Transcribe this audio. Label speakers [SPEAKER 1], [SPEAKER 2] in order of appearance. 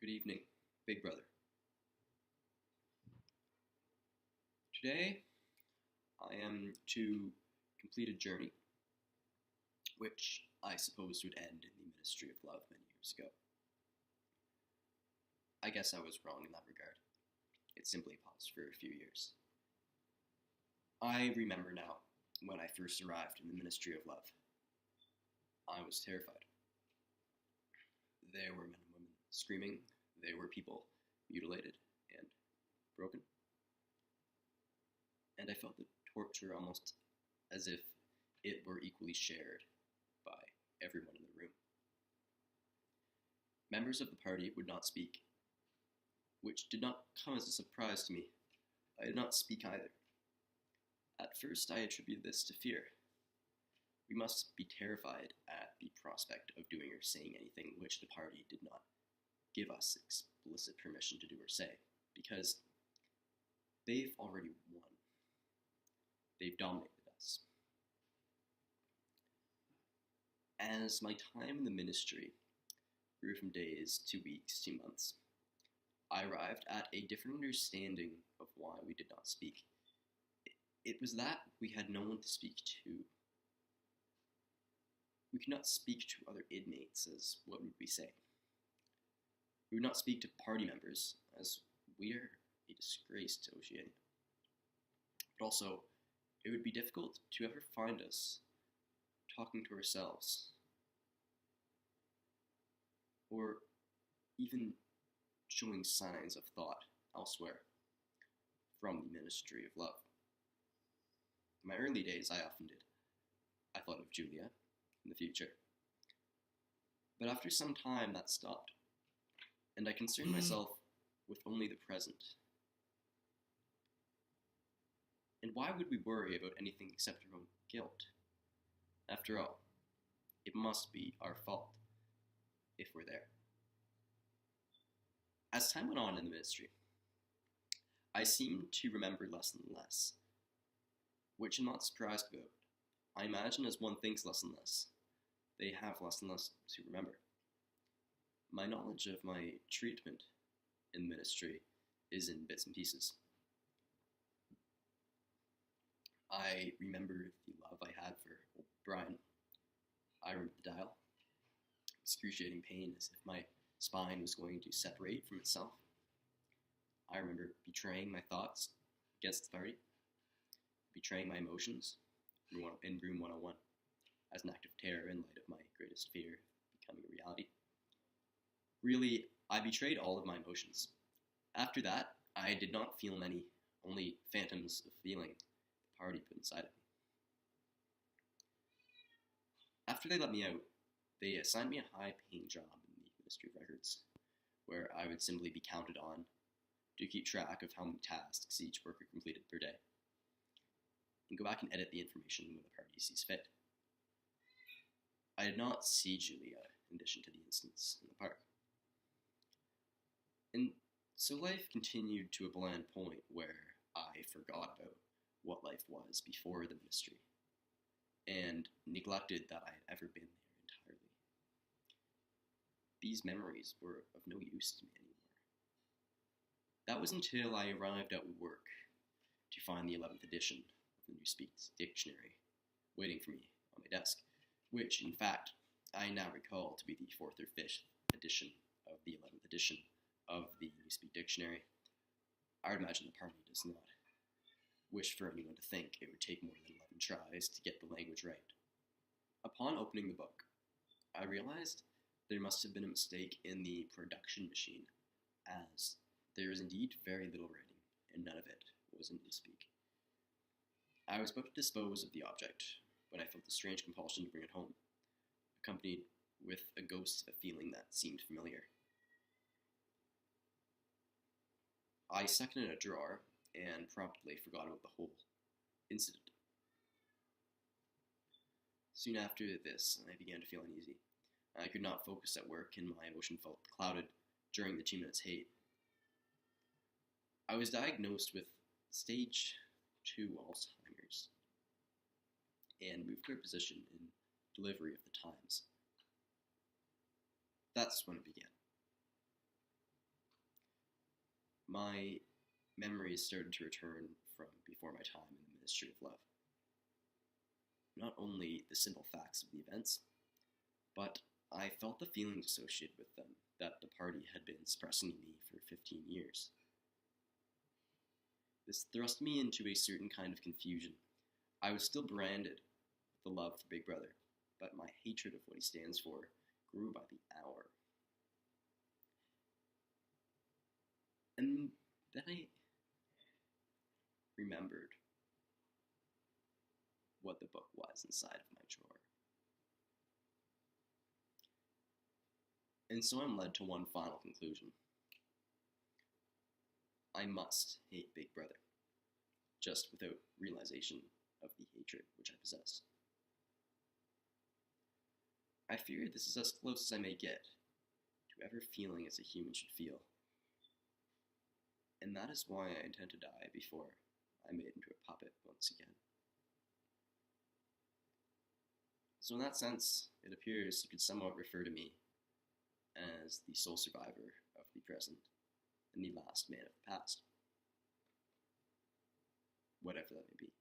[SPEAKER 1] Good evening, Big Brother. Today, I am to complete a journey, which I suppose would end in the Ministry of Love many years ago. I guess I was wrong in that regard. It simply paused for a few years. I remember now when I first arrived in the Ministry of Love. I was terrified. There were men and women screaming. There were people mutilated and broken. And I felt the torture almost as if it were equally shared by everyone in the room. Members of the party would not speak, which did not come as a surprise to me. I did not speak either. At first, I attributed this to fear. We must be terrified at the prospect of doing or saying anything which the party did not give us explicit permission to do or say, because they've already won. They've dominated us. As my time in the ministry grew from days to weeks to months, I arrived at a different understanding of why we did not speak. It was that we had no one to speak to. We could not speak to other inmates, as what would we say? We would not speak to party members, as we are a disgrace to Oceania. But also, it would be difficult to ever find us talking to ourselves, or even showing signs of thought elsewhere from the Ministry of Love. In my early days, I often did. I thought of Julia in the future. But after some time, that stopped, and I concerned myself with only the present. And why would we worry about anything except our own guilt? After all, it must be our fault if we're there. As time went on in the ministry, I seemed to remember less and less, which I'm not surprised about. I imagine as one thinks less and less, they have less and less to remember. My knowledge of my treatment in the ministry is in bits and pieces. I remember the love I had for Brian. I remember the dial. Excruciating pain as if my spine was going to separate from itself. I remember betraying my thoughts against the party, betraying my emotions in room 101 as an act of terror in light of my greatest fear becoming a reality. Really, I betrayed all of my emotions. After that, I did not feel many, only phantoms of feeling the party put inside of me. After they let me out, they assigned me a high-paying job in the Ministry of Records, where I would simply be counted on to keep track of how many tasks each worker completed per day, and go back and edit the information when the party sees fit. I did not see Julia in addition to the incidents in the park. And so life continued to a bland point where I forgot about what life was before the ministry, and neglected that I had ever been there entirely. These memories were of no use to me anymore. That was until I arrived at work to find the 11th edition of the New Speaks Dictionary waiting for me on my desk, which, in fact, I now recall to be the 4th or 5th edition of the 11th edition of the New Speak Dictionary. I would imagine the party does not wish for anyone to think it would take more than 11 tries to get the language right. Upon opening the book, I realized there must have been a mistake in the production machine, as there is indeed very little writing, and none of it was in Newspeak. I was about to dispose of the object when I felt a strange compulsion to bring it home, accompanied with a ghost of a feeling that seemed familiar. I stuck it in a drawer and promptly forgot about the whole incident. Soon after this, I began to feel uneasy. I could not focus at work, and my emotion felt clouded during the 2 minutes hate. I was diagnosed with stage 2 Alzheimer's and moved to a position in delivery of the Times. That's when it began. My memories started to return from before my time in the Ministry of Love. Not only the simple facts of the events, but I felt the feelings associated with them that the party had been suppressing in me for 15 years. This thrust me into a certain kind of confusion. I was still branded with the love for Big Brother, but my hatred of what he stands for grew by the hour. And then I remembered what the book was inside of my drawer. And so I'm led to one final conclusion. I must hate Big Brother, just without realization of the hatred which I possess. I fear this is as close as I may get to ever feeling as a human should feel. And that is why I intend to die before I'm made into a puppet once again. So in that sense, it appears you could somewhat refer to me as the sole survivor of the present and the last man of the past. Whatever that may be.